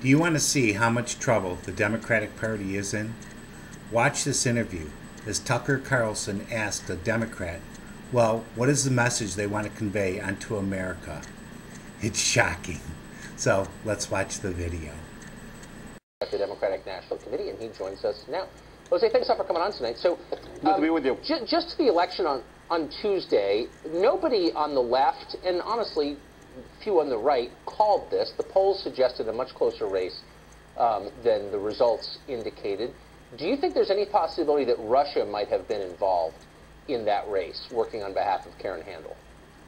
Do you want to see how much trouble the Democratic Party is in? Watch this interview as Tucker Carlson asked a Democrat, well, what is the message they want to convey onto America? It's shocking. So let's watch the video. At the Democratic National Committee, and he joins us now. Jose, thanks for coming on tonight. So, good to be with you. Just to the election on Tuesday, nobody on the left, and honestly, few on the right, called this. The polls suggested a much closer race than the results indicated. Do you think there's any possibility that Russia might have been involved in that race, working on behalf of Karen Handel?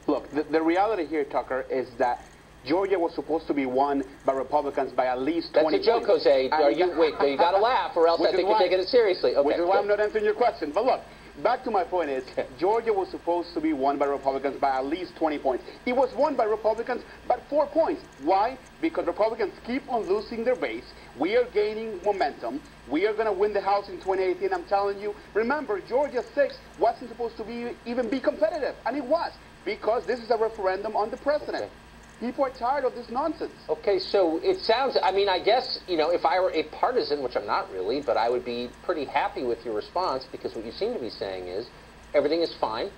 Look, the reality here, Tucker, is that Georgia was supposed to be won by Republicans by at least 20 points. That's a joke, Jose. Wait, you got to laugh, or else I think you're taking it seriously. Okay, which is why I'm not answering your question. But look, back to my point is, Georgia was supposed to be won by Republicans by at least 20 points. It was won by Republicans by 4 points. Why? Because Republicans keep on losing their base. We are gaining momentum. We are going to win the House in 2018. I'm telling you. Remember, Georgia 6 wasn't supposed to even be competitive, and it was, because this is a referendum on the president. Okay. People are tired of this nonsense. Okay, so it sounds, I mean, I guess, you know, if I were a partisan, which I'm not really, but I would be pretty happy with your response, because what you seem to be saying is everything is fine,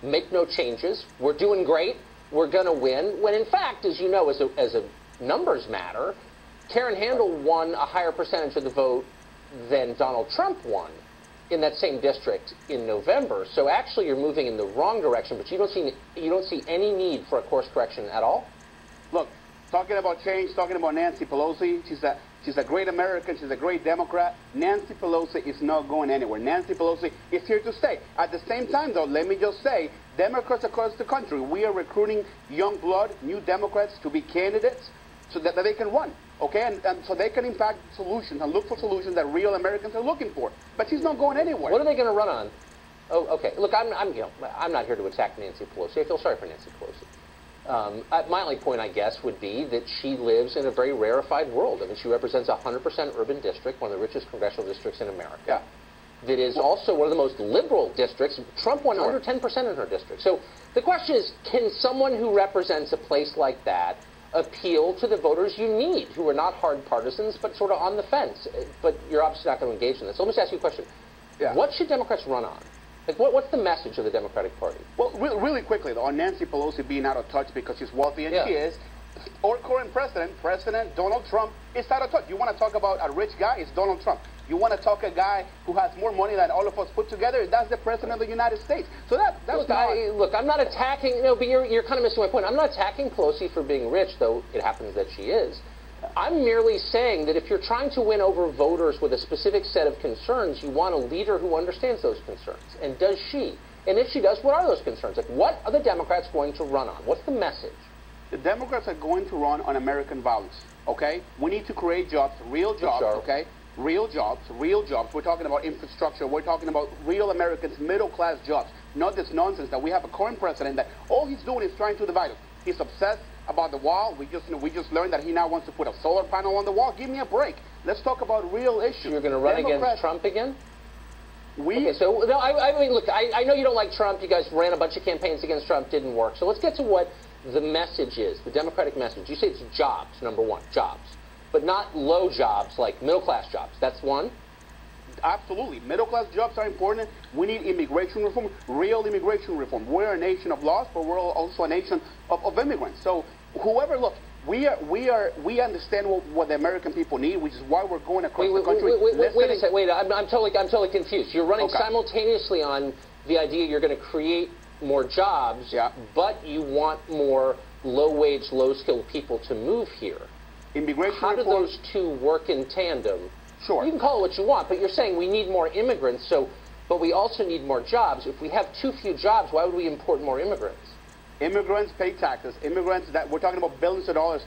make no changes, we're doing great, we're going to win, when in fact, as you know, as a numbers matter, Karen Handel won a higher percentage of the vote than Donald Trump won in that same district in November. So actually you're moving in the wrong direction, but you don't see any need for a course correction at all? Look, talking about change, talking about Nancy Pelosi, she's a great American, she's a great Democrat. Nancy Pelosi is not going anywhere. Nancy Pelosi is here to stay. At the same time, though, let me just say, Democrats across the country, we are recruiting young blood, new Democrats to be candidates so that they can run, okay? And so they can impact solutions and look for solutions that real Americans are looking for. But she's not going anywhere. What are they going to run on? Oh, okay. Look, I'm not here to attack Nancy Pelosi. I feel sorry for Nancy Pelosi. My only point, I guess, would be that she lives in a very rarefied world. I mean, she represents a 100% urban district, one of the richest congressional districts in America. Yeah. That is also one of the most liberal districts. Trump won under 10% in her district. So the question is, can someone who represents a place like that appeal to the voters you need, who are not hard partisans, but sort of on the fence? But you're obviously not going to engage in this. So let me just ask you a question. Yeah. What should Democrats run on? Like, what's the message of the Democratic Party? Well, really quickly, though, on Nancy Pelosi being out of touch because she's wealthy, and she is, our current President Donald Trump, is out of touch. You want to talk about a rich guy? It's Donald Trump. You want to talk a guy who has more money than all of us put together? That's the President of the United States. So that's look, I'm not attacking, but you're kind of missing my point. I'm not attacking Pelosi for being rich, though it happens that she is. I'm merely saying that if you're trying to win over voters with a specific set of concerns, you want a leader who understands those concerns. And does she? And if she does, what are those concerns? Like, what are the Democrats going to run on? What's the message? The Democrats are going to run on American values, okay? We need to create jobs, real jobs, okay? Real jobs, real jobs. We're talking about infrastructure. We're talking about real Americans, middle-class jobs, not this nonsense that we have a current president that all he's doing is trying to divide us. He's obsessed about the wall. We just learned that he now wants to put a solar panel on the wall. Give me a break. Let's talk about real issues. You're going to run against Trump again? Okay, so no, I mean, look, I know you don't like Trump. You guys ran a bunch of campaigns against Trump, didn't work. So let's get to what the message is, the Democratic message. You say it's jobs, number one, jobs, but not low jobs like middle-class jobs. That's one. Absolutely. Middle-class jobs are important. We need immigration reform, real immigration reform. We're a nation of laws, but we're also a nation of immigrants. So whoever, look, we understand what the American people need, which is why we're going across the country. Wait a second. Wait, I'm totally confused. You're running simultaneously on the idea you're going to create more jobs, but you want more low-wage, low-skilled people to move here. Immigration How do reform, those two work in tandem? Sure. You can call it what you want, but you're saying we need more immigrants, but we also need more jobs. If we have too few jobs, why would we import more immigrants? Immigrants pay taxes. Immigrants, that we're talking about billions of dollars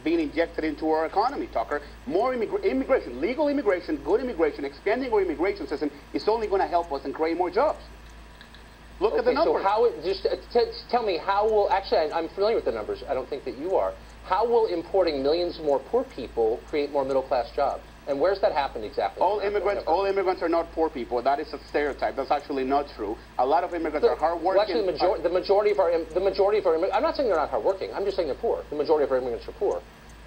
being injected into our economy, Tucker. More immigration, legal immigration, good immigration, expanding our immigration system is only going to help us and create more jobs. Look at the numbers. So tell me how will, actually I'm familiar with the numbers, I don't think that you are. How will importing millions more poor people create more middle-class jobs? And where's that happened exactly? All immigrants are not poor people. That is a stereotype. That's actually not true. A lot of immigrants are hardworking. Well, actually, the majority of our immigrants, I'm not saying they're not hardworking. I'm just saying they're poor. The majority of our immigrants are poor.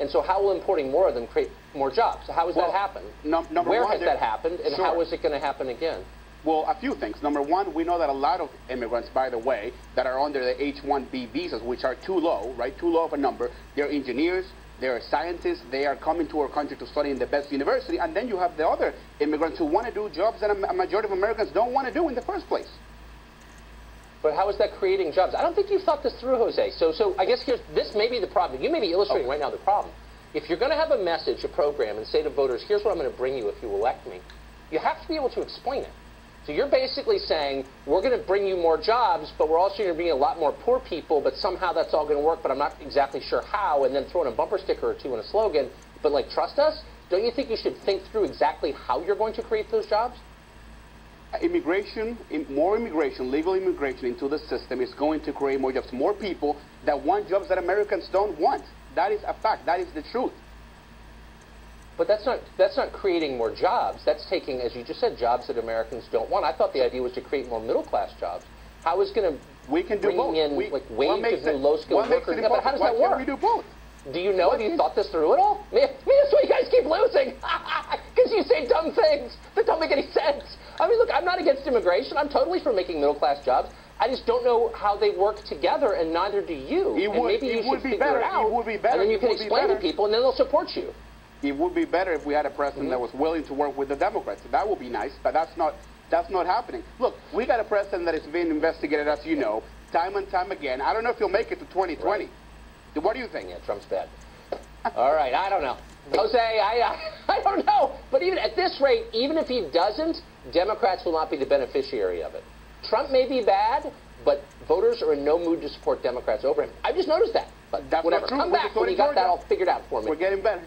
And so how will importing more of them create more jobs? How has that happened? Where has that happened, and how is it going to happen again? Well, a few things. Number one, we know that a lot of immigrants, by the way, that are under the H-1B visas, which are too low, right, too low of a number, they're engineers, they're scientists, they are coming to our country to study in the best university, and then you have the other immigrants who want to do jobs that a majority of Americans don't want to do in the first place. But how is that creating jobs? I don't think you've thought this through, Jose. So I guess this may be the problem. You may be illustrating right now the problem. If you're going to have a message, a program, and say to voters, here's what I'm going to bring you if you elect me, you have to be able to explain it. So you're basically saying, we're going to bring you more jobs, but we're also going to bring you a lot more poor people, but somehow that's all going to work, but I'm not exactly sure how, and then throw in a bumper sticker or two and a slogan, but like, trust us? Don't you think you should think through exactly how you're going to create those jobs? More immigration, legal immigration into the system is going to create more jobs. More people that want jobs that Americans don't want. That is a fact. That is the truth. But that's not creating more jobs. That's taking, as you just said, jobs that Americans don't want. I thought the idea was to create more middle-class jobs. How is going to bringing in like waves of new low-skilled workers? Yeah, but how does that work? We do both. Do you know? Have you thought this through at all? Man, that's why you guys keep losing. Because you say dumb things that don't make any sense. I mean, look, I'm not against immigration. I'm totally for making middle-class jobs. I just don't know how they work together, and neither do you. Maybe you should figure it out, and then you can explain to people, and then they'll support you. It would be better if we had a president that was willing to work with the Democrats. That would be nice, but that's not happening. Look, we got a president that is being investigated, as you know, time and time again. I don't know if he'll make it to 2020. Right. What do you think? Yeah, Trump's bad. All right, I don't know. Jose, I don't know. But even at this rate, even if he doesn't, Democrats will not be the beneficiary of it. Trump may be bad, but voters are in no mood to support Democrats over him. I've just noticed that. But that's whatever. Not true. Come back when you got that all figured out for me. We're getting better.